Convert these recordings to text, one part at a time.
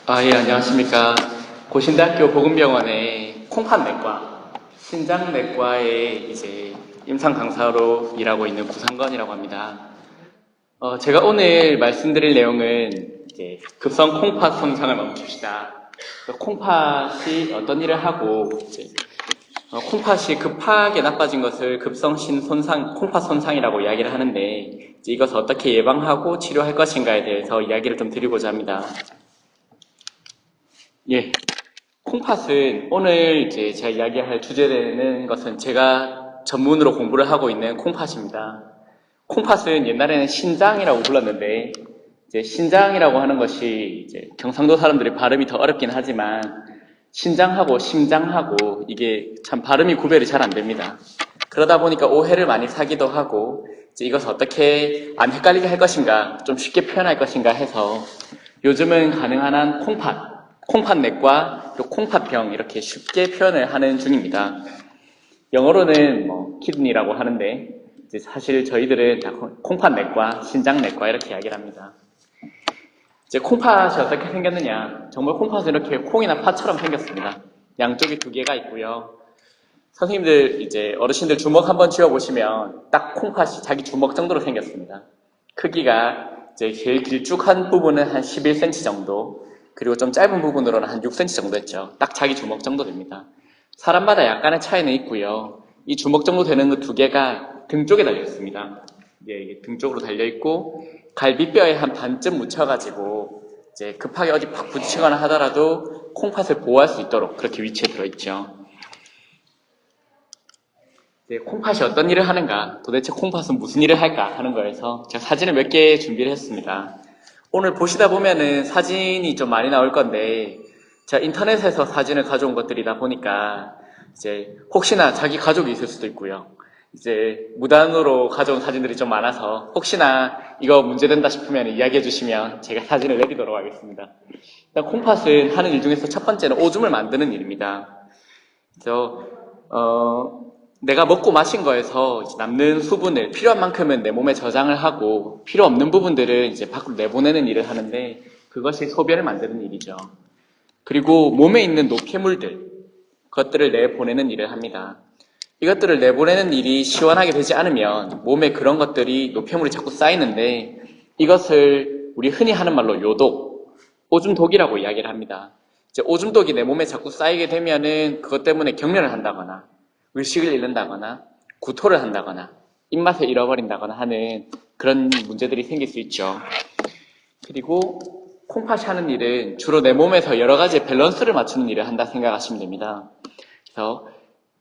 예, 안녕하십니까. 고신대학교 보건병원의 콩팥내과, 신장내과의 이제 임상 강사로 일하고 있는 구상건이라고 합니다. 제가 오늘 말씀드릴 내용은 이제 급성 콩팥 손상을 멈춥시다. 콩팥이 어떤 일을 하고, 이제 콩팥이 급하게 나빠진 것을 급성신 손상, 콩팥 손상이라고 이야기를 하는데, 이제 이것을 어떻게 예방하고 치료할 것인가에 대해서 이야기를 좀 드리고자 합니다. 예. 콩팥은 오늘 이제 제가 이야기할 주제되는 것은 제가 전문으로 공부를 하고 있는 콩팥입니다. 콩팥은 옛날에는 신장이라고 불렀는데, 이제 신장이라고 하는 것이 이제 경상도 사람들이 발음이 더 어렵긴 하지만, 신장하고 심장하고 이게 참 발음이 구별이 잘 안 됩니다. 그러다 보니까 오해를 많이 사기도 하고, 이제 이것을 어떻게 안 헷갈리게 할 것인가, 좀 쉽게 표현할 것인가 해서 요즘은 가능한 한 콩팥내과, 또 콩팥병 이렇게 쉽게 표현을 하는 중입니다. 영어로는 키드니라고 하는데 이제 사실 저희들은 다 콩팥내과, 신장내과 이렇게 이야기를 합니다. 이제 콩팥이 어떻게 생겼느냐? 정말 콩팥은 이렇게 콩이나 팥처럼 생겼습니다. 양쪽에 두 개가 있고요. 선생님들 이제 어르신들 주먹 한번 쥐어보시면 딱 콩팥이 자기 주먹 정도로 생겼습니다. 크기가 이제 제일 길쭉한 부분은 한 11cm 정도, 그리고 좀 짧은 부분으로는 한 6cm 정도 했죠. 딱 자기 주먹 정도 됩니다. 사람마다 약간의 차이는 있고요. 이 주먹 정도 되는 그 두 개가 등 쪽에 달려 있습니다. 이게 등 쪽으로 달려 있고 갈비뼈에 한 반쯤 묻혀가지고 이제 급하게 어디 팍 부딪히거나 하더라도 콩팥을 보호할 수 있도록 그렇게 위치에 들어있죠. 콩팥이 어떤 일을 하는가, 도대체 콩팥은 무슨 일을 할까 하는 거에서 제가 사진을 몇 개 준비를 했습니다. 오늘 보시다 보면은 사진이 좀 많이 나올 건데, 제가 인터넷에서 사진을 가져온 것들이다 보니까 이제 혹시나 자기 가족이 있을 수도 있고요. 이제 무단으로 가져온 사진들이 좀 많아서 혹시나 이거 문제된다 싶으면 이야기해 주시면 제가 사진을 내리도록 하겠습니다. 일단 콩팥은 하는 일 중에서 첫 번째는 오줌을 만드는 일입니다. 그래서 내가 먹고 마신 거에서 남는 수분을 필요한 만큼은 내 몸에 저장을 하고 필요 없는 부분들을 이제 밖으로 내보내는 일을 하는데, 그것이 소변을 만드는 일이죠. 그리고 몸에 있는 노폐물들, 그것들을 내보내는 일을 합니다. 이것들을 내보내는 일이 시원하게 되지 않으면 몸에 그런 것들이, 노폐물이 자꾸 쌓이는데, 이것을 우리 흔히 하는 말로 요독, 오줌독이라고 이야기를 합니다. 이제 오줌독이 내 몸에 자꾸 쌓이게 되면은 그것 때문에 경련을 한다거나 의식을 잃는다거나 구토를 한다거나 입맛을 잃어버린다거나 하는 그런 문제들이 생길 수 있죠. 그리고 콩팥이 하는 일은 주로 내 몸에서 여러 가지 밸런스를 맞추는 일을 한다 생각하시면 됩니다. 그래서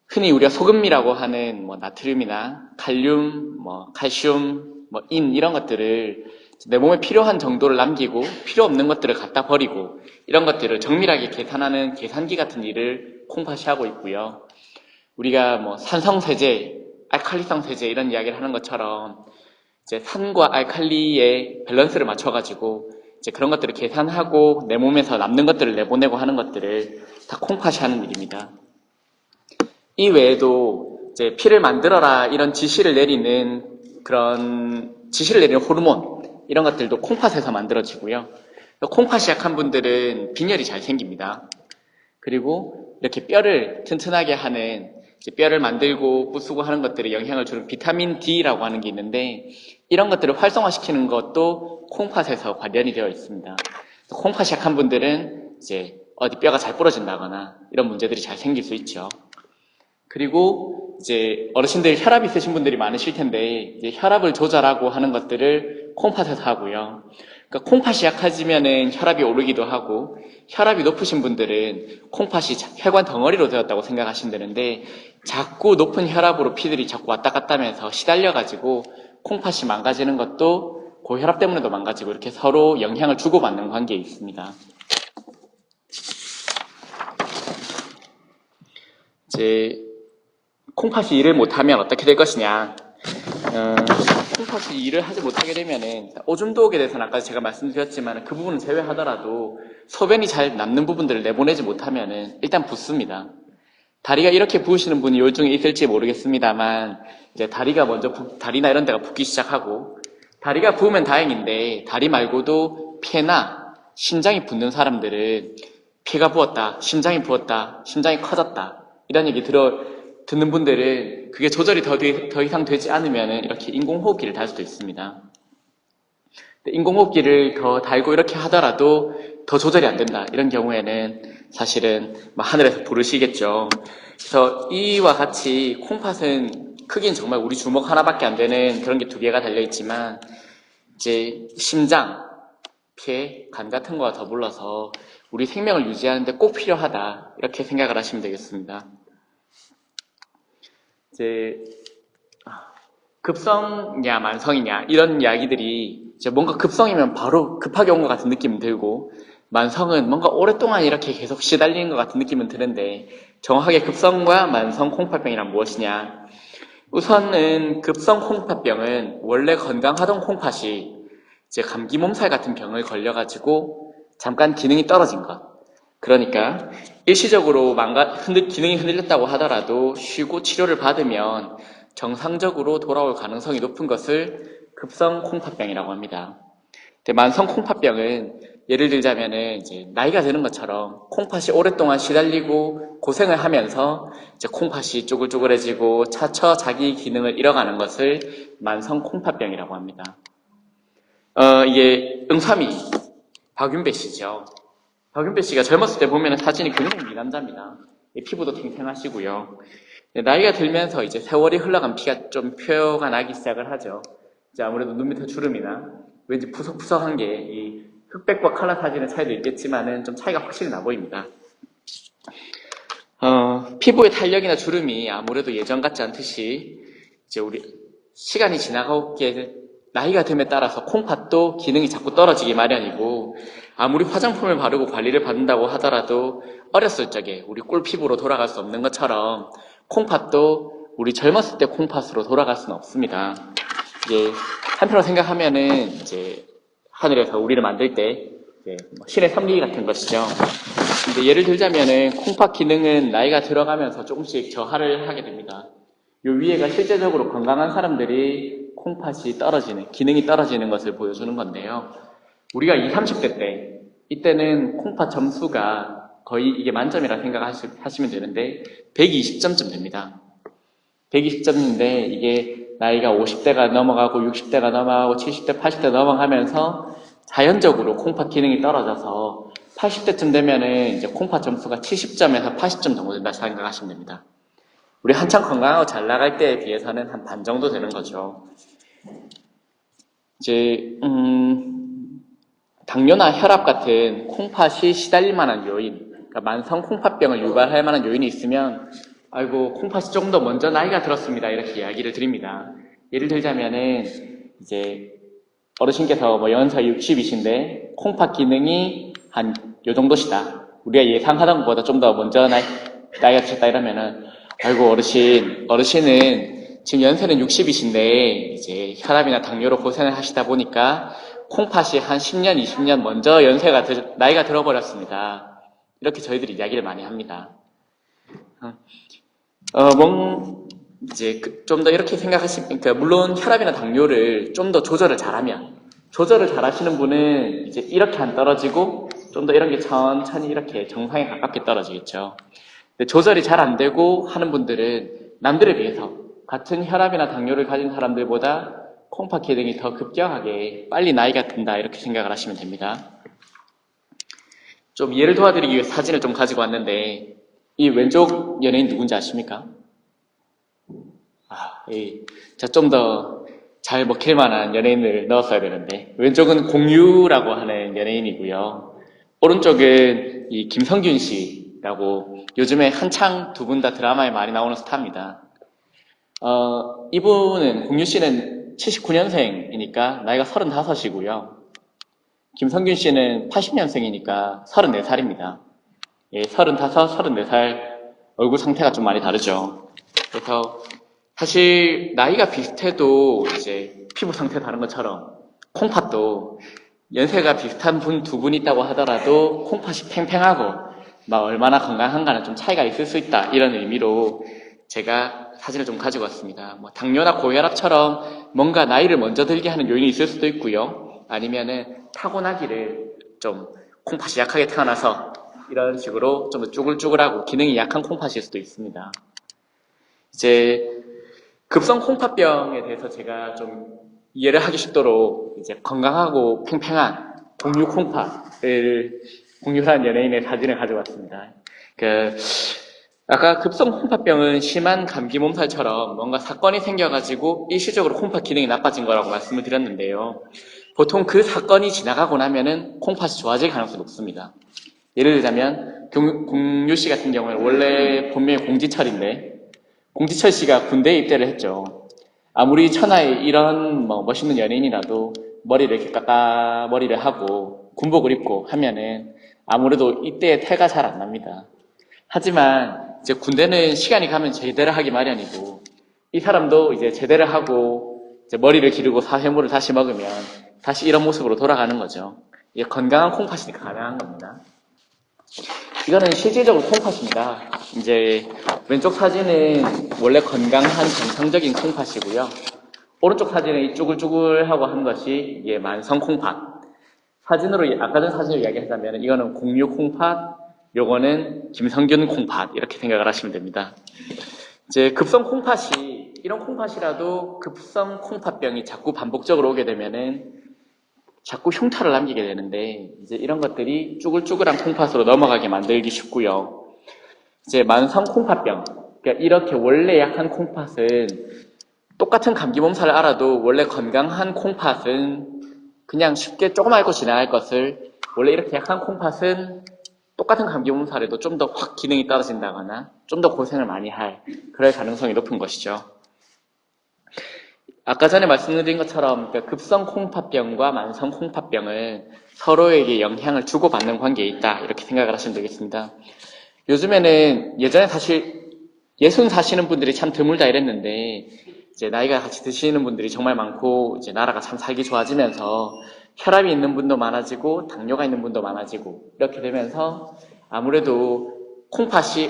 흔히 우리가 소금이라고 하는 나트륨이나 칼륨, 칼슘, 인 이런 것들을 내 몸에 필요한 정도를 남기고 필요 없는 것들을 갖다 버리고 이런 것들을 정밀하게 계산하는 계산기 같은 일을 콩팥이 하고 있고요. 우리가 산성세제, 알칼리성 세제 이런 이야기를 하는 것처럼 이제 산과 알칼리의 밸런스를 맞춰가지고 이제 그런 것들을 계산하고 내 몸에서 남는 것들을 내보내고 하는 것들을 다 콩팥이 하는 일입니다. 이 외에도 이제 피를 만들어라 이런 지시를 내리는 호르몬 이런 것들도 콩팥에서 만들어지고요. 콩팥이 약한 분들은 빈혈이 잘 생깁니다. 그리고 이렇게 뼈를 튼튼하게 하는, 뼈를 만들고 부수고 하는 것들에 영향을 주는 비타민 D라고 하는 게 있는데, 이런 것들을 활성화시키는 것도 콩팥에서 관련이 되어 있습니다. 콩팥이 약한 분들은 이제 어디 뼈가 잘 부러진다거나 이런 문제들이 잘 생길 수 있죠. 그리고 이제 어르신들 혈압 있으신 분들이 많으실 텐데, 이제 혈압을 조절하고 하는 것들을 콩팥에서 하고요. 그러니까 콩팥이 약해지면은 혈압이 오르기도 하고, 혈압이 높으신 분들은 콩팥이 혈관 덩어리로 되었다고 생각하시면 되는데, 자꾸 높은 혈압으로 피들이 자꾸 왔다 갔다 하면서 시달려가지고 콩팥이 망가지는 것도 고혈압 때문에도 망가지고, 이렇게 서로 영향을 주고받는 관계에 있습니다. 이제 콩팥이 일을 못하면 어떻게 될 것이냐. 콩팥이 일을 하지 못하게 되면은, 오줌독에 대해서는 아까 제가 말씀드렸지만 그 부분은 제외하더라도 소변이 잘 남는 부분들을 내보내지 못하면은 일단 붓습니다. 다리가 이렇게 부으시는 분이 요 중에 있을지 모르겠습니다만, 이제 다리가 먼저 다리나 이런 데가 붓기 시작하고, 다리가 부으면 다행인데 다리 말고도 폐나 심장이 붓는 사람들은 피가 부었다, 심장이 부었다, 심장이 커졌다 이런 얘기 듣는 분들은 그게 조절이 더 이상 되지 않으면 이렇게 인공호흡기를 달 수도 있습니다. 인공호흡기를 더 달고 이렇게 하더라도 더 조절이 안 된다 이런 경우에는 사실은 하늘에서 부르시겠죠. 그래서 이와 같이 콩팥은 크기는 정말 우리 주먹 하나밖에 안 되는 그런 게 2개가 달려있지만 이제 심장, 폐, 간 같은 거와 더불어서 우리 생명을 유지하는데 꼭 필요하다 이렇게 생각을 하시면 되겠습니다. 이제 급성이냐 만성이냐 이런 이야기들이 이제 뭔가 급성이면 바로 급하게 온 것 같은 느낌은 들고 만성은 뭔가 오랫동안 이렇게 계속 시달리는 것 같은 느낌은 드는데 정확하게 급성과 만성 콩팥병이란 무엇이냐? 우선은 급성 콩팥병은 원래 건강하던 콩팥이 이제 감기 몸살 같은 병을 걸려가지고 잠깐 기능이 떨어진 것. 그러니까 일시적으로 기능이 흔들렸다고 하더라도 쉬고 치료를 받으면 정상적으로 돌아올 가능성이 높은 것을 급성 콩팥병이라고 합니다. 만성 콩팥병은 예를 들자면은 이제 나이가 드는 것처럼 콩팥이 오랫동안 시달리고 고생을 하면서 이제 콩팥이 쪼글쪼글해지고 차차 자기 기능을 잃어가는 것을 만성 콩팥병이라고 합니다. 이게 응삼이 박윤배 씨죠. 박윤배 씨가 젊었을 때 보면 사진이 굉장히 미남자입니다. 피부도 탱탱하시고요. 나이가 들면서 이제 세월이 흘러간 피가 좀 표가 나기 시작을 하죠. 이제 아무래도 눈 밑에 주름이나 왠지 푸석푸석한 게 이 흑백과 컬러 사진의 차이도 있겠지만은 좀 차이가 확실히 나 보입니다. 피부의 탄력이나 주름이 아무래도 예전 같지 않듯이 이제 우리 시간이 지나가게 나이가 듦에 따라서 콩팥도 기능이 자꾸 떨어지기 마련이고 아무리 화장품을 바르고 관리를 받는다고 하더라도 어렸을 적에 우리 꿀피부로 돌아갈 수 없는 것처럼 콩팥도 우리 젊었을 때 콩팥으로 돌아갈 수는 없습니다. 이제 한편으로 생각하면은 이제 하늘에서 우리를 만들 때 이제 신의 섭리 같은 것이죠. 근데 예를 들자면은 콩팥 기능은 나이가 들어가면서 조금씩 저하를 하게 됩니다. 요 위에가 실제적으로 건강한 사람들이 콩팥이 떨어지는, 기능이 떨어지는 것을 보여주는 건데요. 우리가 20, 30대 때, 이때는 콩팥 점수가 거의 이게 만점이라 생각하시면 되는데 120점쯤 됩니다. 120점인데 이게 나이가 50대가 넘어가고 60대가 넘어가고 70대, 80대 넘어가면서 자연적으로 콩팥 기능이 떨어져서 80대쯤 되면은 이제 콩팥 점수가 70점에서 80점 정도 된다 생각하시면 됩니다. 우리 한창 건강하고 잘 나갈 때에 비해서는 한 반 정도 되는 거죠. 이제 당뇨나 혈압 같은 콩팥이 시달릴 만한 요인, 그러니까 만성 콩팥병을 유발할 만한 요인이 있으면 아이고 콩팥이 좀 더 먼저 나이가 들었습니다 이렇게 이야기를 드립니다. 예를 들자면은 이제 어르신께서 연세 60이신데 콩팥 기능이 한 요 정도시다. 우리가 예상하던 것보다 좀 더 먼저 나이가 드셨다 이러면은 아이고 어르신은 지금 연세는 60이신데 이제 혈압이나 당뇨로 고생을 하시다 보니까 콩팥이 한 10년, 20년 먼저 나이가 들어버렸습니다. 이렇게 저희들이 이야기를 많이 합니다. 이제 좀 더 이렇게 그러니까 물론 혈압이나 당뇨를 좀 더 조절을 잘하시는 분은 이제 이렇게 안 떨어지고 좀 더 이런 게 천천히 이렇게 정상에 가깝게 떨어지겠죠. 근데 조절이 잘 안 되고 하는 분들은 남들에 비해서 같은 혈압이나 당뇨를 가진 사람들보다 콩팥 기능이 더 급격하게 빨리 나이가 든다 이렇게 생각을 하시면 됩니다. 좀 예를 도와드리기 위해 사진을 좀 가지고 왔는데 이 왼쪽 연예인 누군지 아십니까? 좀 더 잘 먹힐 만한 연예인을 넣었어야 되는데 왼쪽은 공유라고 하는 연예인이고요. 오른쪽은 이 김성균 씨라고 요즘에 한창 두 분 다 드라마에 많이 나오는 스타입니다. 이분은 공유 씨는 79년생이니까 나이가 35이고요. 김성균 씨는 80년생이니까 34살입니다. 35, 34살 얼굴 상태가 좀 많이 다르죠. 그래서 사실 나이가 비슷해도 이제 피부 상태 다른 것처럼 콩팥도 연세가 비슷한 두 분 있다고 하더라도 콩팥이 팽팽하고 얼마나 건강한가는 좀 차이가 있을 수 있다 이런 의미로 제가 사진을 좀 가지고 왔습니다. 당뇨나 고혈압처럼 뭔가 나이를 먼저 들게 하는 요인이 있을 수도 있고요. 아니면은 타고나기를 좀 콩팥이 약하게 태어나서 이런 식으로 좀 더 쭈글쭈글하고 기능이 약한 콩팥일 수도 있습니다. 이제 급성 콩팥병에 대해서 제가 좀 이해를 하기 쉽도록 이제 건강하고 팽팽한 공유 콩팥을 공유한 연예인의 사진을 가져왔습니다. 아까 급성 콩팥병은 심한 감기 몸살처럼 뭔가 사건이 생겨가지고 일시적으로 콩팥 기능이 나빠진 거라고 말씀을 드렸는데요. 보통 그 사건이 지나가고 나면은 콩팥이 좋아질 가능성이 높습니다. 예를 들자면 공유 씨 같은 경우는 원래 본명이 공지철인데 공지철 씨가 군대에 입대를 했죠. 아무리 천하에 이런 멋있는 연예인이라도 머리를 이렇게 머리를 하고 군복을 입고 하면은 아무래도 이때의 태가 잘 안 납니다. 하지만 이제 군대는 시간이 가면 제대를 하기 마련이고 이 사람도 이제 제대를 하고 이제 머리를 기르고 사회물을 다시 먹으면 다시 이런 모습으로 돌아가는 거죠. 이게 건강한 콩팥이니까 가능한 겁니다. 이거는 실질적으로 콩팥입니다. 이제 왼쪽 사진은 원래 건강한 정상적인 콩팥이고요. 오른쪽 사진은 이 쭈글쭈글하고 한 것이 이게 만성 콩팥. 사진으로 아까 전 사진을 이야기하자면 이거는 공유 콩팥, 요거는 김성균 콩팥 이렇게 생각을 하시면 됩니다. 이제 급성 콩팥이 이런 콩팥이라도 급성 콩팥병이 자꾸 반복적으로 오게 되면은 자꾸 흉터를 남기게 되는데 이제 이런 것들이 쭈글쭈글한 콩팥으로 넘어가게 만들기 쉽고요. 이제 만성 콩팥병, 그러니까 이렇게 원래 약한 콩팥은 똑같은 감기 몸살을 알아도 원래 건강한 콩팥은 그냥 쉽게 조금 앓고 지나갈 것을 원래 이렇게 약한 콩팥은 똑같은 감기 몸살에도 좀 더 확 기능이 떨어진다거나 좀 더 고생을 많이 할 그럴 가능성이 높은 것이죠. 아까 전에 말씀드린 것처럼 급성 콩팥병과 만성 콩팥병을 서로에게 영향을 주고받는 관계에 있다 이렇게 생각을 하시면 되겠습니다. 요즘에는 예전에 사실 60 사시는 분들이 참 드물다 이랬는데 이제 나이가 같이 드시는 분들이 정말 많고 이제 나라가 참 살기 좋아지면서 혈압이 있는 분도 많아지고 당뇨가 있는 분도 많아지고 이렇게 되면서 아무래도 콩팥이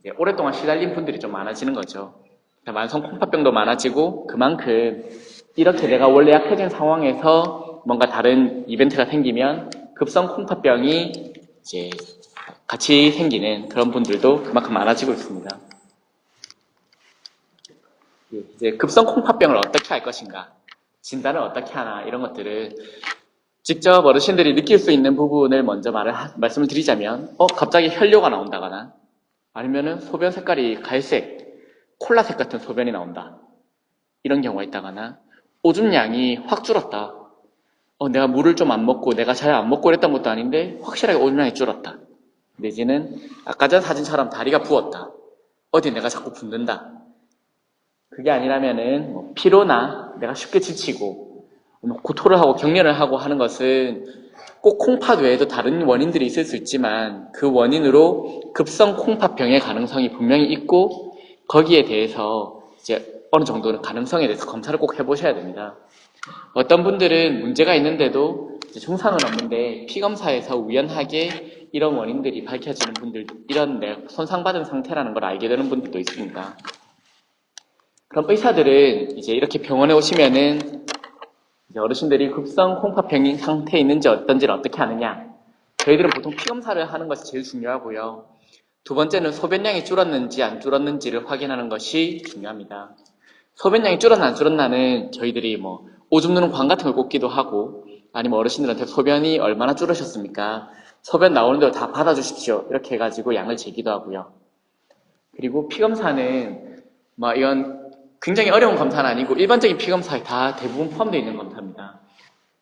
이제 오랫동안 시달린 분들이 좀 많아지는 거죠. 만성 콩팥병도 많아지고 그만큼 이렇게 내가 원래 약해진 상황에서 뭔가 다른 이벤트가 생기면 급성 콩팥병이 이제 같이 생기는 그런 분들도 그만큼 많아지고 있습니다. 이제 급성 콩팥병을 어떻게 할 것인가, 진단을 어떻게 하나 이런 것들을 직접 어르신들이 느낄 수 있는 부분을 먼저 말씀을 드리자면 갑자기 혈뇨가 나온다거나 아니면은 소변 색깔이 갈색, 콜라색 같은 소변이 나온다. 이런 경우가 있다거나 오줌량이 확 줄었다. 내가 물을 좀 안 먹고 내가 잘 안 먹고 그랬던 것도 아닌데 확실하게 오줌량이 줄었다. 내지는 아까 전 사진처럼 다리가 부었다. 어디 내가 자꾸 붓는다. 그게 아니라면은 피로나 내가 쉽게 지치고 구토를 하고 경련을 하고 하는 것은 꼭 콩팥 외에도 다른 원인들이 있을 수 있지만 그 원인으로 급성 콩팥병의 가능성이 분명히 있고 거기에 대해서 이제 어느 정도는 가능성에 대해서 검사를 꼭 해보셔야 됩니다. 어떤 분들은 문제가 있는데도 증상은 없는데 피검사에서 우연하게 이런 원인들이 밝혀지는 분들, 이런 손상받은 상태라는 걸 알게 되는 분들도 있습니다. 그럼 의사들은 이제 이렇게 병원에 오시면은 이제 어르신들이 급성 콩팥병인 상태에 있는지 어떤지를 어떻게 하느냐. 저희들은 보통 피검사를 하는 것이 제일 중요하고요. 두 번째는 소변량이 줄었는지 안 줄었는지를 확인하는 것이 중요합니다. 소변량이 줄었나 안 줄었나는 저희들이 오줌 누는 관 같은 걸 꽂기도 하고 아니면 어르신들한테 소변이 얼마나 줄으셨습니까? 소변 나오는 대로 다 받아주십시오. 이렇게 해가지고 양을 재기도 하고요. 그리고 피검사는 이건 굉장히 어려운 검사는 아니고 일반적인 피검사에 다 대부분 포함되어 있는 검사입니다.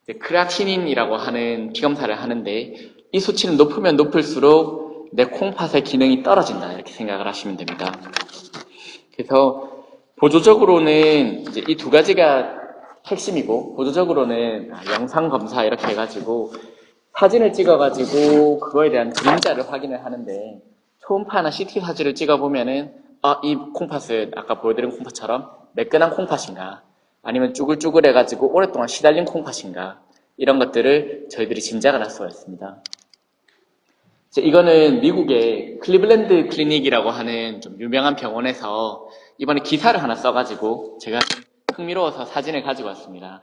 이제 크레아티닌이라고 하는 피검사를 하는데 이 수치는 높으면 높을수록 내 콩팥의 기능이 떨어진다 이렇게 생각을 하시면 됩니다. 그래서 보조적으로는 이제 이 두 가지가 핵심이고 보조적으로는 영상 검사 이렇게 해가지고 사진을 찍어가지고 그거에 대한 그림자를 확인을 하는데 초음파나 CT 사진을 찍어보면은 이 콩팥은 아까 보여드린 콩팥처럼 매끈한 콩팥인가 아니면 쭈글쭈글해가지고 오랫동안 시달린 콩팥인가 이런 것들을 저희들이 짐작을 할 수가 있습니다. 이거는 미국의 클리블랜드 클리닉이라고 하는 좀 유명한 병원에서 이번에 기사를 하나 써가지고 제가 좀 흥미로워서 사진을 가지고 왔습니다.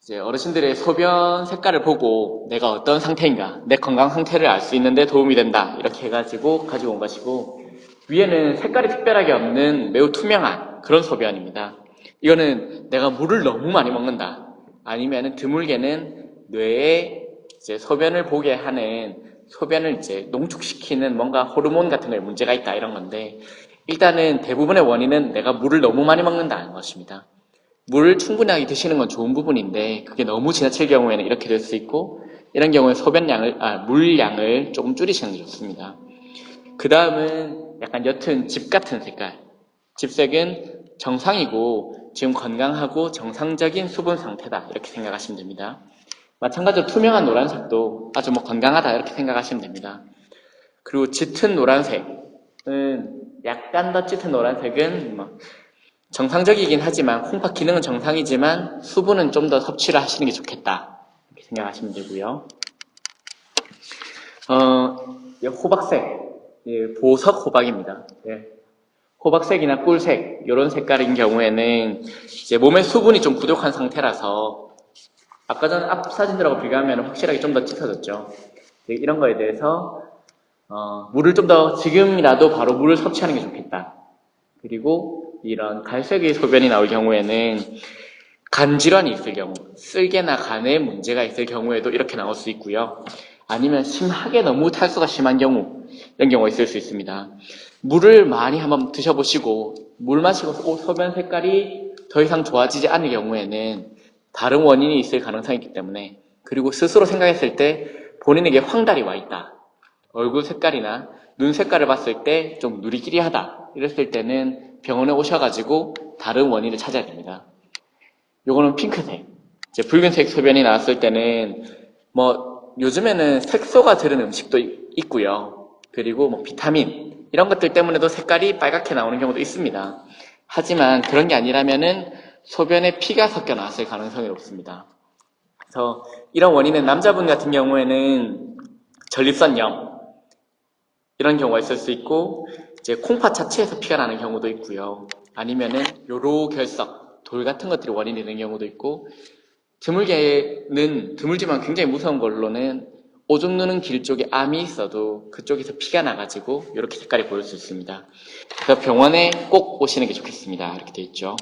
이제 어르신들의 소변 색깔을 보고 내가 어떤 상태인가, 내 건강 상태를 알 수 있는데 도움이 된다. 이렇게 해가지고 가지고 온 것이고, 위에는 색깔이 특별하게 없는 매우 투명한 그런 소변입니다. 이거는 내가 물을 너무 많이 먹는다. 아니면은 드물게는 뇌에 이제 소변을 보게 하는, 소변을 이제 농축시키는 뭔가 호르몬 같은 거에 문제가 있다. 이런 건데, 일단은 대부분의 원인은 내가 물을 너무 많이 먹는다는 것입니다. 물을 충분하게 드시는 건 좋은 부분인데 그게 너무 지나칠 경우에는 이렇게 될 수 있고, 이런 경우에 물량을 조금 줄이시는 게 좋습니다. 그 다음은 약간 옅은 집 같은 색깔. 집색은 정상이고 지금 건강하고 정상적인 수분 상태다 이렇게 생각하시면 됩니다. 마찬가지로 투명한 노란색도 아주 건강하다 이렇게 생각하시면 됩니다. 그리고 짙은 노란색은, 약간 더 짙은 노란색은 정상적이긴 하지만 콩팥 기능은 정상이지만 수분은 좀 더 섭취를 하시는 게 좋겠다 이렇게 생각하시면 되고요. 호박색, 보석 호박입니다. 호박색이나 꿀색 이런 색깔인 경우에는 이제 몸에 수분이 좀 부족한 상태라서, 아까 전 앞 사진들하고 비교하면 확실하게 좀 더 짙어졌죠. 이런 거에 대해서 물을 좀 더 지금이라도 바로 물을 섭취하는 게 좋겠다. 그리고 이런 갈색의 소변이 나올 경우에는 간 질환이 있을 경우, 쓸개나 간에 문제가 있을 경우에도 이렇게 나올 수 있고요. 아니면 심하게 너무 탈수가 심한 경우, 이런 경우가 있을 수 있습니다. 물을 많이 한번 드셔보시고 물 마시고 소변 색깔이 더 이상 좋아지지 않을 경우에는 다른 원인이 있을 가능성이 있기 때문에, 그리고 스스로 생각했을 때 본인에게 황달이 와 있다, 얼굴 색깔이나 눈 색깔을 봤을 때 좀 누리끼리하다 이랬을 때는 병원에 오셔가지고 다른 원인을 찾아야 됩니다. 요거는 핑크색, 이제 붉은색 소변이 나왔을 때는 요즘에는 색소가 들은 음식도 있고요. 그리고 비타민 이런 것들 때문에도 색깔이 빨갛게 나오는 경우도 있습니다. 하지만 그런 게 아니라면은 소변에 피가 섞여 나왔을 가능성이 높습니다. 그래서 이런 원인은 남자분 같은 경우에는 전립선염 이런 경우가 있을 수 있고, 이제 콩팥 자체에서 피가 나는 경우도 있고요. 아니면은 요로결석, 돌 같은 것들이 원인이 되는 경우도 있고, 드물지만 굉장히 무서운 걸로는 오줌 누는 길 쪽에 암이 있어도 그쪽에서 피가 나가지고 이렇게 색깔이 보일 수 있습니다. 그래서 병원에 꼭 오시는 게 좋겠습니다. 이렇게 되어 있죠.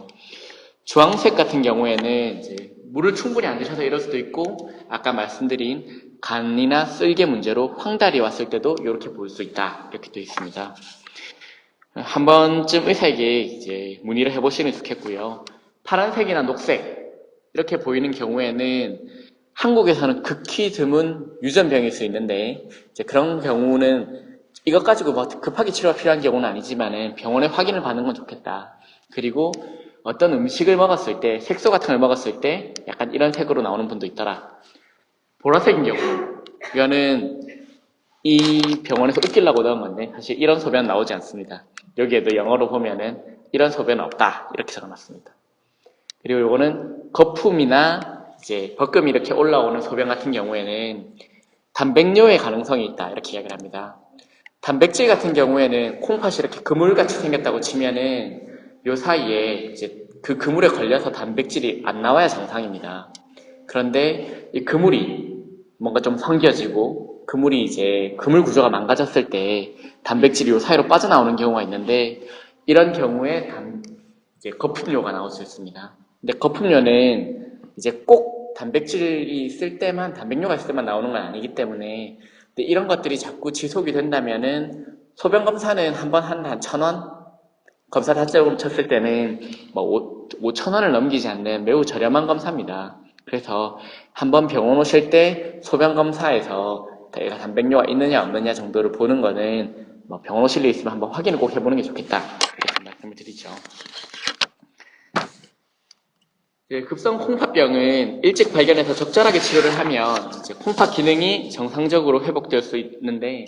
주황색 같은 경우에는 이제 물을 충분히 안 드셔서 이럴 수도 있고, 아까 말씀드린 간이나 쓸개 문제로 황달이 왔을 때도 이렇게 보일 수 있다 이렇게 되어 있습니다. 한 번쯤 의사에게 이제 문의를 해보시면 좋겠고요. 파란색이나 녹색 이렇게 보이는 경우에는 한국에서는 극히 드문 유전병일 수 있는데, 이제 그런 경우는 이것 가지고 급하게 치료가 필요한 경우는 아니지만 병원에 확인을 받는 건 좋겠다. 그리고 어떤 음식을 먹었을 때, 색소 같은 걸 먹었을 때 약간 이런 색으로 나오는 분도 있더라. 보라색인 경우, 이거는 이 병원에서 웃기려고 넣은 건데 사실 이런 소변 나오지 않습니다. 여기에도 영어로 보면은 이런 소변은 없다 이렇게 적어놨습니다. 그리고 요거는 거품이나 이제 버금이 이렇게 올라오는 소변 같은 경우에는 단백뇨의 가능성이 있다 이렇게 이야기를 합니다. 단백질 같은 경우에는 콩팥이 이렇게 그물같이 생겼다고 치면은 요 사이에 이제 그 그물에 걸려서 단백질이 안 나와야 정상입니다. 그런데 이 그물이 뭔가 좀 성겨지고 그물이 이제 그물 구조가 망가졌을 때 단백질이 요 사이로 빠져나오는 경우가 있는데, 이런 경우에 이제 거품료가 나올 수 있습니다. 근데 거품료는 이제 꼭 단백질이 있을 때만, 단백뇨가 있을 때만 나오는 건 아니기 때문에, 근데 이런 것들이 자꾸 지속이 된다면은 소변 검사는 한 번 한 1,000원? 검사 자체로 쳤을 때는 5,000원을 넘기지 않는 매우 저렴한 검사입니다. 그래서 한번 병원 오실 때 소변 검사에서 내가 단백뇨가 있느냐 없느냐 정도를 보는 거는 병원 오실 일 있으면 한번 확인을 꼭 해보는 게 좋겠다 이렇게 말씀을 드리죠. 급성 콩팥병은 일찍 발견해서 적절하게 치료를 하면 이제 콩팥 기능이 정상적으로 회복될 수 있는데,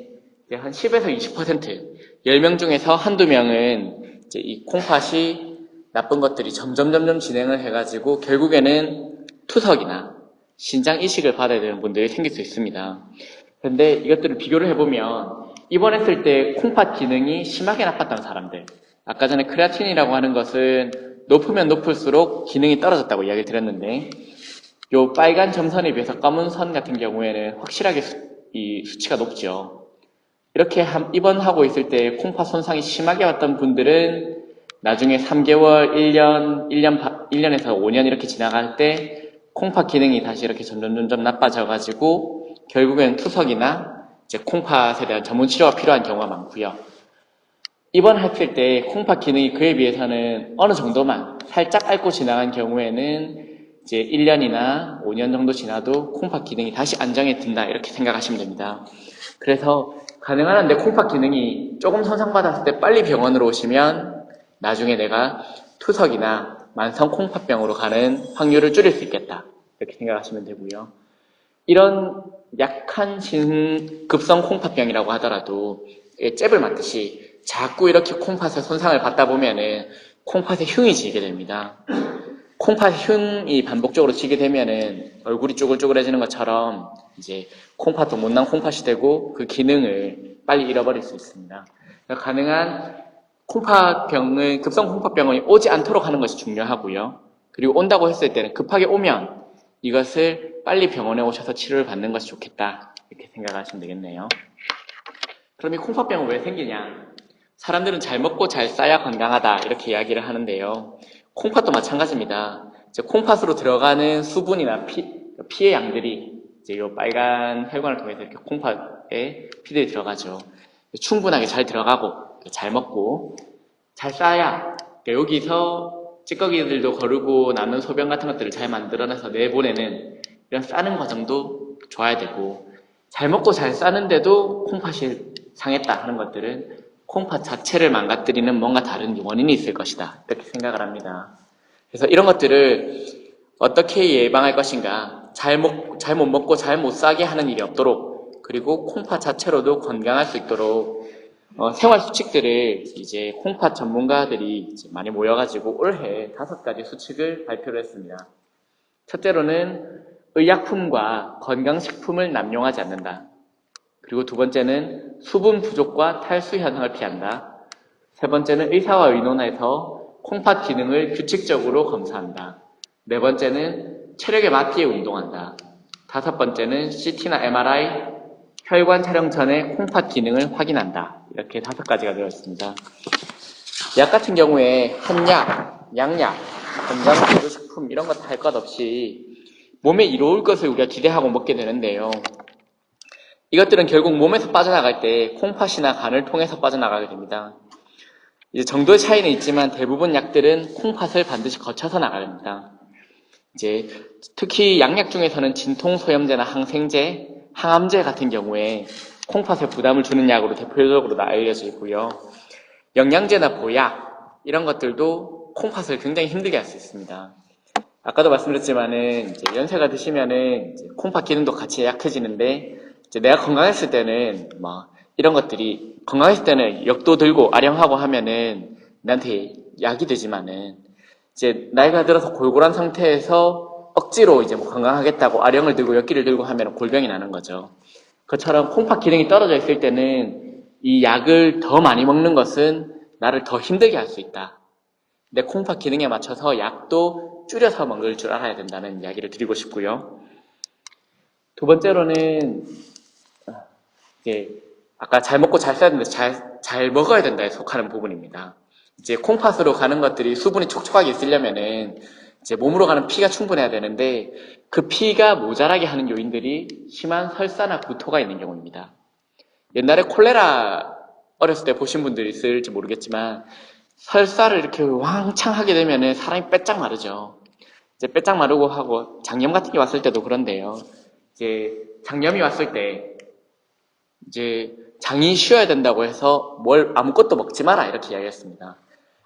한 10에서 20%, 10명 중에서 한두 명은 이제 이 콩팥이 나쁜 것들이 점점 진행을 해가지고 결국에는 투석이나 신장 이식을 받아야 되는 분들이 생길 수 있습니다. 그런데 이것들을 비교를 해보면 입원했을 때 콩팥 기능이 심하게 나빴던 사람들, 아까 전에 크레아틴이라고 하는 것은 높으면 높을수록 기능이 떨어졌다고 이야기를 드렸는데, 요 빨간 점선에 비해서 검은 선 같은 경우에는 확실하게 이 수치가 높죠. 이렇게 입원하고 있을 때 콩팥 손상이 심하게 왔던 분들은 나중에 3개월, 1년, 1년에서 5년 이렇게 지나갈 때 콩팥 기능이 다시 이렇게 점점 나빠져가지고 결국엔 투석이나 이제 콩팥에 대한 전문 치료가 필요한 경우가 많고요. 입원했을 때 콩팥 기능이 그에 비해서는 어느 정도만 살짝 앓고 지나간 경우에는 이제 1년이나 5년 정도 지나도 콩팥 기능이 다시 안정이 든다 이렇게 생각하시면 됩니다. 그래서 가능한 한데 콩팥 기능이 조금 손상받았을 때 빨리 병원으로 오시면 나중에 내가 투석이나 만성 콩팥병으로 가는 확률을 줄일 수 있겠다 이렇게 생각하시면 되고요. 이런 약한 급성 콩팥병이라고 하더라도 잽을 맞듯이 자꾸 이렇게 콩팥에 손상을 받다 보면은 콩팥에 흉이 지게 됩니다. 콩팥 흉이 반복적으로 지게 되면은 얼굴이 쭈글쭈글해지는 것처럼 이제 콩팥도 못난 콩팥이 되고 그 기능을 빨리 잃어버릴 수 있습니다. 가능한 급성 콩팥병이 오지 않도록 하는 것이 중요하고요. 그리고 온다고 했을 때는 급하게 오면 이것을 빨리 병원에 오셔서 치료를 받는 것이 좋겠다 이렇게 생각하시면 되겠네요. 그럼 이 콩팥병은 왜 생기냐? 사람들은 잘 먹고 잘 싸야 건강하다 이렇게 이야기를 하는데요. 콩팥도 마찬가지입니다. 이제 콩팥으로 들어가는 수분이나 피의 양들이 이제 이 빨간 혈관을 통해서 이렇게 콩팥에 피들이 들어가죠. 충분하게 잘 들어가고 잘 먹고 잘 싸야 여기서 찌꺼기들도 거르고 남은 소변 같은 것들을 잘 만들어내서 내보내는 이런 싸는 과정도 좋아야 되고 잘 먹고 잘 싸는데도 콩팥이 상했다 하는 것들은 콩팥 자체를 망가뜨리는 뭔가 다른 원인이 있을 것이다 이렇게 생각을 합니다. 그래서 이런 것들을 어떻게 예방할 것인가 잘 못 먹고 잘 못 싸게 하는 일이 없도록 그리고 콩팥 자체로도 건강할 수 있도록 생활 수칙들을 이제 콩팥 전문가들이 이제 많이 모여가지고 올해 5가지 수칙을 발표를 했습니다. 첫째로는 의약품과 건강식품을 남용하지 않는다. 그리고 두 번째는 수분 부족과 탈수 현상을 피한다. 세 번째는 의사와 의논해서 콩팥 기능을 규칙적으로 검사한다. 네 번째는 체력에 맞게 운동한다. 다섯 번째는 CT나 MRI, 혈관 촬영 전에 콩팥 기능을 확인한다. 이렇게 5가지가 되어 있습니다. 약 같은 경우에 한약, 양약, 건강보조식품 이런 것 할 것 없이 몸에 이로울 것을 우리가 기대하고 먹게 되는데요. 이것들은 결국 몸에서 빠져나갈 때 콩팥이나 간을 통해서 빠져나가게 됩니다. 이제 정도의 차이는 있지만 대부분 약들은 콩팥을 반드시 거쳐서 나갑니다. 이제 특히 양약 중에서는 진통소염제나 항생제, 항암제 같은 경우에 콩팥에 부담을 주는 약으로 대표적으로 알려져 있고요. 영양제나 보약 이런 것들도 콩팥을 굉장히 힘들게 할 수 있습니다. 아까도 말씀드렸지만은 이제 연세가 드시면은 이제 콩팥 기능도 같이 약해지는데 이제 내가 건강했을 때는 이런 것들이 건강했을 때는 역도 들고 아령하고 하면은 나한테 약이 되지만은 이제 나이가 들어서 골골한 상태에서 억지로 이제 건강하겠다고 아령을 들고 역기를 들고 하면 골병이 나는 거죠. 그처럼 콩팥 기능이 떨어져 있을 때는 이 약을 더 많이 먹는 것은 나를 더 힘들게 할 수 있다. 내 콩팥 기능에 맞춰서 약도 줄여서 먹을 줄 알아야 된다는 이야기를 드리고 싶고요. 두 번째로는 이제 아까 잘 먹고 잘 써야 되는데 잘 먹어야 된다에 속하는 부분입니다. 이제 콩팥으로 가는 것들이 수분이 촉촉하게 있으려면은 이제 몸으로 가는 피가 충분해야 되는데 그 피가 모자라게 하는 요인들이 심한 설사나 구토가 있는 경우입니다. 옛날에 콜레라 어렸을 때 보신 분들이 있을지 모르겠지만 설사를 이렇게 왕창 하게 되면은 사람이 빼짝 마르죠. 이제 빼짝 마르고 하고 장염 같은 게 왔을 때도 그런데요. 이제 장염이 왔을 때 이제 장이 쉬어야 된다고 해서 아무것도 먹지 마라 이렇게 이야기했습니다.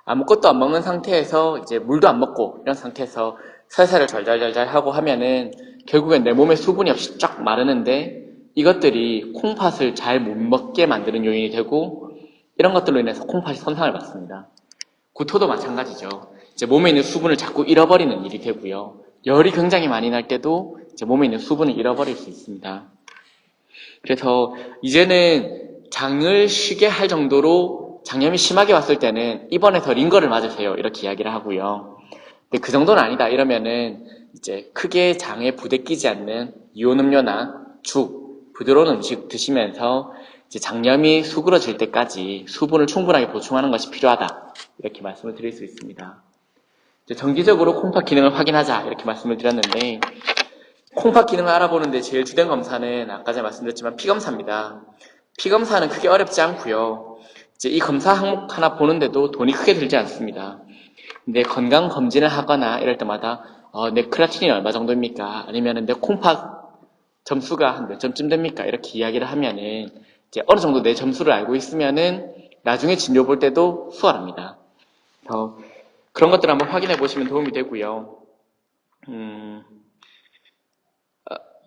아무것도 안 먹는 상태에서 이제 물도 안 먹고 이런 상태에서 살살을 잘잘잘잘 하고 하면은 결국엔 내 몸에 수분이 없이 쫙 마르는데 이것들이 콩팥을 잘 못 먹게 만드는 요인이 되고 이런 것들로 인해서 콩팥이 손상을 받습니다. 구토도 마찬가지죠. 이제 몸에 있는 수분을 자꾸 잃어버리는 일이 되고요. 열이 굉장히 많이 날 때도 이제 몸에 있는 수분을 잃어버릴 수 있습니다. 그래서 이제는 장을 쉬게 할 정도로 장염이 심하게 왔을 때는 입원해서 링거를 맞으세요. 이렇게 이야기를 하고요. 근데 그 정도는 아니다. 이러면은 이제 크게 장에 부대끼지 않는 이온 음료나 죽, 부드러운 음식 드시면서 이제 장염이 수그러질 때까지 수분을 충분하게 보충하는 것이 필요하다. 이렇게 말씀을 드릴 수 있습니다. 이제 정기적으로 콩팥 기능을 확인하자 이렇게 말씀을 드렸는데, 콩팥 기능을 알아보는데 제일 주된 검사는 아까 제가 말씀드렸지만 피검사입니다. 피검사는 크게 어렵지 않고요. 이제 이 검사 항목 하나 보는데도 돈이 크게 들지 않습니다. 근데 건강 검진을 하거나 이럴 때마다 내 크레아틴이 얼마 정도입니까? 아니면 내 콩팥 점수가 한 몇 점쯤 됩니까? 이렇게 이야기를 하면은 이제 어느 정도 내 점수를 알고 있으면은 나중에 진료 볼 때도 수월합니다. 그런 것들 한번 확인해 보시면 도움이 되고요.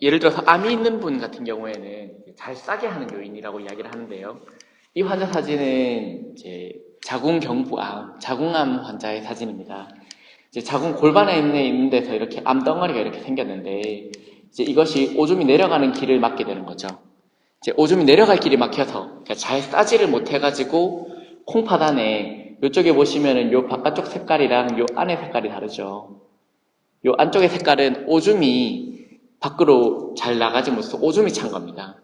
예를 들어서 암이 있는 분 같은 경우에는 잘 싸게 하는 요인이라고 이야기를 하는데요. 이 환자 사진은 이제 자궁경부암, 자궁암 환자의 사진입니다. 이제 자궁 골반에 있는 데서 이렇게 암덩어리가 이렇게 생겼는데, 이제 이것이 오줌이 내려가는 길을 막게 되는 거죠. 이제 오줌이 내려갈 길이 막혀서 그러니까 잘 싸지를 못해가지고 콩팥 안에 이쪽에 보시면은 요 바깥쪽 색깔이랑 요 안에 색깔이 다르죠. 요 안쪽의 색깔은 오줌이 밖으로 잘 나가지 못해서 오줌이 찬 겁니다.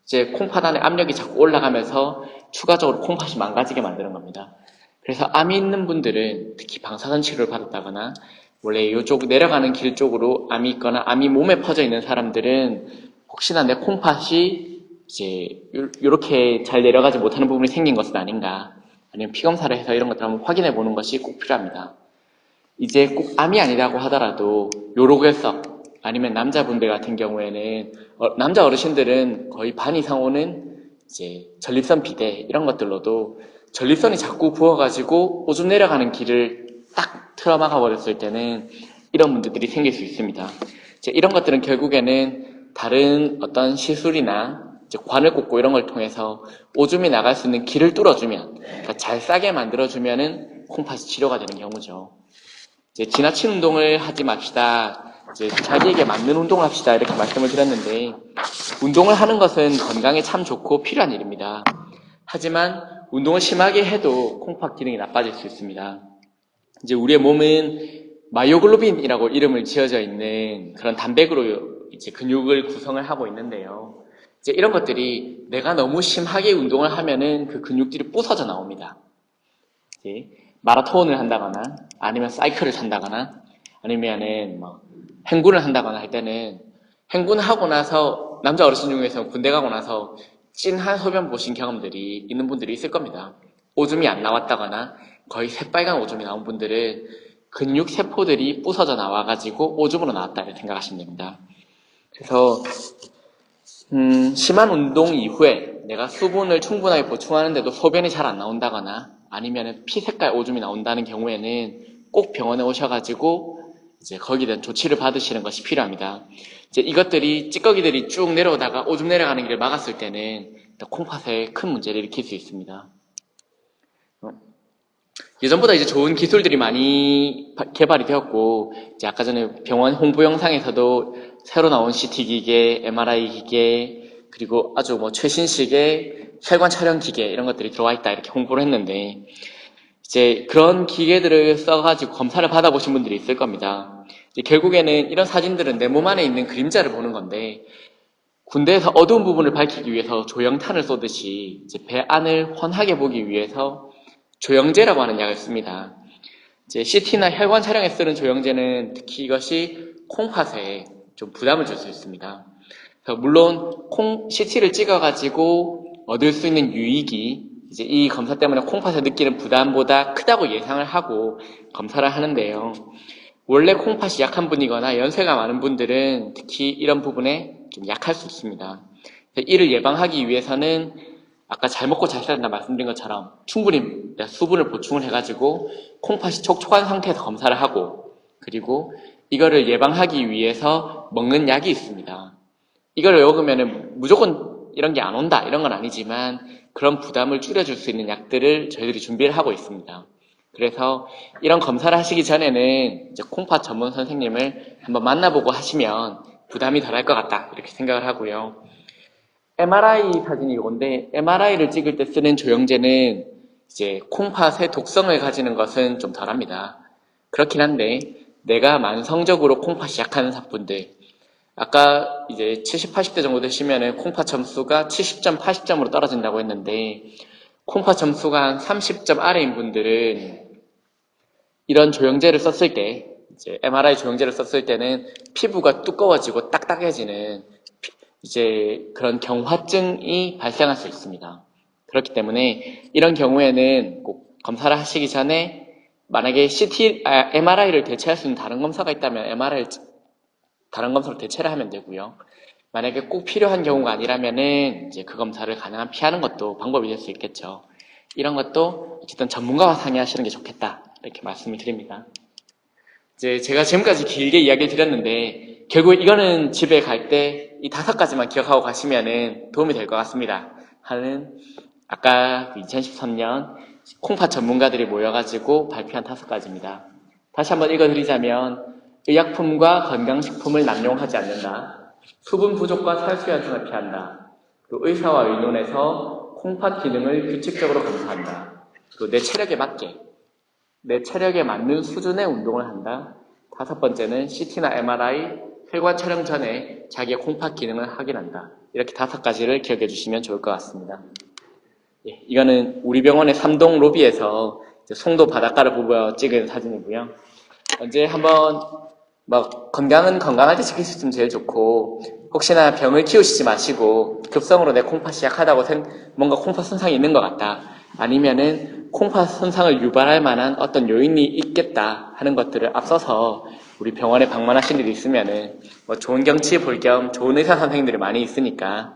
이제 콩팥 안에 압력이 자꾸 올라가면서 추가적으로 콩팥이 망가지게 만드는 겁니다. 그래서 암이 있는 분들은 특히 방사선 치료를 받았다거나 원래 이쪽 내려가는 길 쪽으로 암이 있거나 암이 몸에 퍼져 있는 사람들은 혹시나 내 콩팥이 이제 이렇게 잘 내려가지 못하는 부분이 생긴 것은 아닌가, 아니면 피검사를 해서 이런 것들을 한번 확인해 보는 것이 꼭 필요합니다. 이제 꼭 암이 아니라고 하더라도 요로결석 아니면 남자분들 같은 경우에는 남자 어르신들은 거의 반 이상 오는 이제 전립선 비대 이런 것들로도 전립선이 자꾸 부어가지고 오줌 내려가는 길을 딱 틀어막아 버렸을 때는 이런 문제들이 생길 수 있습니다. 이제 이런 것들은 결국에는 다른 어떤 시술이나 이제 관을 꽂고 이런 걸 통해서 오줌이 나갈 수 있는 길을 뚫어주면, 그러니까 잘 싸게 만들어주면은 콩팥이 치료가 되는 경우죠. 이제 지나친 운동을 하지 맙시다. 이제 자기에게 맞는 운동을 합시다. 이렇게 말씀을 드렸는데, 운동을 하는 것은 건강에 참 좋고 필요한 일입니다. 하지만 운동을 심하게 해도 콩팥 기능이 나빠질 수 있습니다. 이제 우리의 몸은 마이오글로빈이라고 이름을 지어져 있는 그런 단백으로 이제 근육을 구성을 하고 있는데요. 이제 이런 것들이 내가 너무 심하게 운동을 하면은 그 근육들이 부서져 나옵니다. 이제 마라톤을 한다거나 아니면 사이클을 탄다거나 아니면은 뭐 행군을 한다거나 할 때는 행군을 하고 나서 남자 어르신 중에서 군대 가고 나서 찐한 소변 보신 경험들이 있는 분들이 있을 겁니다. 오줌이 안 나왔다거나 거의 새빨간 오줌이 나온 분들은 근육 세포들이 부서져 나와가지고 오줌으로 나왔다 이렇게 생각하시면 됩니다. 그래서 심한 운동 이후에 내가 수분을 충분하게 보충하는데도 소변이 잘 안 나온다거나 아니면 피 색깔 오줌이 나온다는 경우에는 꼭 병원에 오셔가지고 이제 거기에 대한 조치를 받으시는 것이 필요합니다. 이제 이것들이 찌꺼기들이 쭉 내려오다가 오줌 내려가는 길을 막았을 때는 콩팥에 큰 문제를 일으킬 수 있습니다. 예전보다 이제 좋은 기술들이 많이 개발이 되었고, 이제 아까 전에 병원 홍보 영상에서도 새로 나온 CT 기계, MRI 기계, 그리고 아주 뭐 최신식의 혈관 촬영 기계 이런 것들이 들어와 있다 이렇게 홍보를 했는데, 이제 그런 기계들을 써가지고 검사를 받아보신 분들이 있을 겁니다. 이제 결국에는 이런 사진들은 내 몸 안에 있는 그림자를 보는 건데, 군대에서 어두운 부분을 밝히기 위해서 조형탄을 쏘듯이 이제 배 안을 훤하게 보기 위해서 조영제라고 하는 약을 씁니다. 이제 CT나 혈관 촬영에 쓰는 조영제는 특히 이것이 콩팥에 좀 부담을 줄 수 있습니다. 물론 CT를 찍어가지고 얻을 수 있는 유익이 이제 이 검사 때문에 콩팥에 느끼는 부담보다 크다고 예상을 하고 검사를 하는데요. 원래 콩팥이 약한 분이거나 연세가 많은 분들은 특히 이런 부분에 좀 약할 수 있습니다. 이를 예방하기 위해서는 아까 잘 먹고 잘 살았다 말씀드린 것처럼 충분히 수분을 보충을 해가지고 콩팥이 촉촉한 상태에서 검사를 하고, 그리고 이거를 예방하기 위해서 먹는 약이 있습니다. 이걸 먹으면 무조건 이런 게 안 온다 이런 건 아니지만 그런 부담을 줄여줄 수 있는 약들을 저희들이 준비를 하고 있습니다. 그래서 이런 검사를 하시기 전에는 이제 콩팥 전문 선생님을 한번 만나보고 하시면 부담이 덜할 것 같다 이렇게 생각을 하고요. MRI 사진이 이건데, MRI를 찍을 때 쓰는 조영제는 이제 콩팥의 독성을 가지는 것은 좀 덜합니다. 그렇긴 한데 내가 만성적으로 콩팥이 약한 분들, 아까 이제 70, 80대 정도 되시면은 콩팥 점수가 70점, 80점으로 떨어진다고 했는데, 콩팥 점수가 한 30점 아래인 분들은 이런 조영제를 썼을 때, 이제 MRI 조영제를 썼을 때는 피부가 두꺼워지고 딱딱해지는 이제 그런 경화증이 발생할 수 있습니다. 그렇기 때문에 이런 경우에는 꼭 검사를 하시기 전에 만약에 MRI를 대체할 수 있는 다른 검사가 있다면 다른 검사로 대체를 하면 되고요. 만약에 꼭 필요한 경우가 아니라면은 이제 그 검사를 가능한 피하는 것도 방법이 될 수 있겠죠. 이런 것도 어쨌든 전문가와 상의하시는 게 좋겠다. 이렇게 말씀을 드립니다. 이제 제가 지금까지 길게 이야기를 드렸는데 결국 이거는 집에 갈 때 이 5가지만 기억하고 가시면은 도움이 될 것 같습니다. 하는 아까 2013년 콩팥 전문가들이 모여가지고 발표한 5가지입니다. 다시 한번 읽어드리자면 의약품과 건강식품을 남용하지 않는다. 수분 부족과 살수연증을 피한다. 그리고 의사와 의논해서 콩팥 기능을 규칙적으로 검사한다. 그리고 내 체력에 맞는 수준의 운동을 한다. 5번째는 CT나 MRI, 혈관 촬영 전에 자기의 콩팥 기능을 확인한다. 이렇게 5가지를 기억해 주시면 좋을 것 같습니다. 예, 이거는 우리 병원의 3동 로비에서 송도 바닷가를 보며 찍은 사진이고요. 언제 한번 건강은 건강할 때 지킬 수 있으면 제일 좋고, 혹시나 병을 키우시지 마시고 급성으로 내 콩팥이 약하다고 뭔가 콩팥 손상이 있는 것 같다, 아니면은 콩팥 손상을 유발할 만한 어떤 요인이 있겠다 하는 것들을 앞서서 우리 병원에 방문하신 일이 있으면은 좋은 경치 볼 겸 좋은 의사 선생님들이 많이 있으니까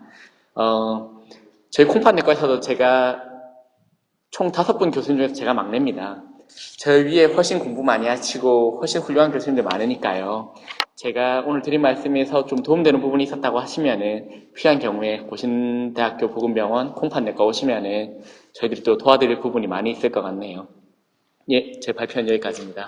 저희 콩팥 내과에서도 제가 총 5분 교수님 중에서 제가 막내입니다. 저 위에 훨씬 공부 많이 하시고 훨씬 훌륭한 교수님들 많으니까요. 제가 오늘 드린 말씀에서 좀 도움되는 부분이 있었다고 하시면은 필요한 경우에 고신대학교 보건병원 콩팥내과 오시면은 저희들이 또 도와드릴 부분이 많이 있을 것 같네요. 예, 제 발표는 여기까지입니다.